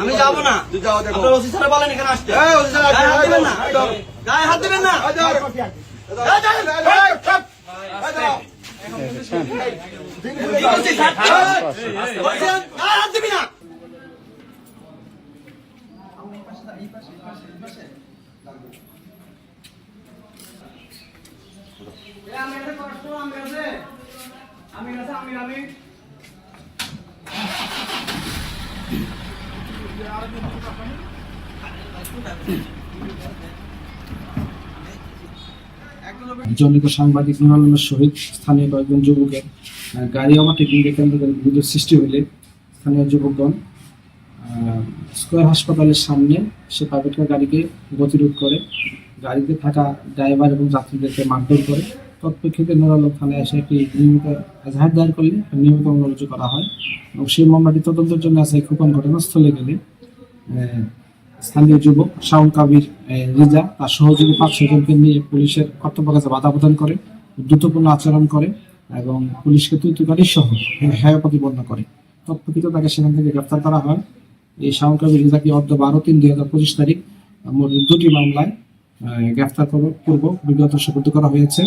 আমি যাবো না। তুই যাও দেখো। আপনার ওসি স্যার বলেন এখানে আসতে। এই ওসি স্যার গায়ে হাত দিবেন না। এই ধর। গায়ে হাত দিবেন না। এই ধর। এই ধর। কি করছিস স্যার? বলছেন, গায়ে হাত দিবি না। জনিত সাংবাদিক নুর আলমের সহিত স্থানীয় কয়েকজন যুবকের গাড়ি ওভারটেকিংকে কেন্দ্র করে বিরোধ সৃষ্টি হলে স্থানীয় যুবকগণ স্কয়ার হাসপাতালের সামনে সে প্রাইভেট কার গাড়িকে গতিরোধ করে, গাড়িতে থাকা ড্রাইভার এবং যাত্রীদেরকে মারধর করে। তৎপ্রেক্ষিতে নুর আলম থানায় এসে একটি নিয়মিত এজাহার দায়ের করলে নিয়মিত মামলা রুজু করা হয় এবং সেই মামলাটি তদন্তের জন্য আছে খোকন ঘটনাস্থলে গেলে স্থানীয় যুবক শাওন কাবির রিজা তার সহযোগী 5-6 জনকে নিয়ে পুলিশের কর্তব্য কাজে বাধা প্রদান করে, দ্রুতপূর্ণ আচরণ করে এবং পুলিশকে তুইতুকারি সহ হেয় প্রতিপন্ন করে। তৎপ্রেক্ষিতে তাকে সেখান থেকে গ্রেফতার করা হয়। এই শাওন কাবির রিজাকে অর্ধ 12/3/2025 তারিখ মোট 2টি মামলায় গ্রেফতার পূর্বক বিগত সুপর্দ করা হয়েছে।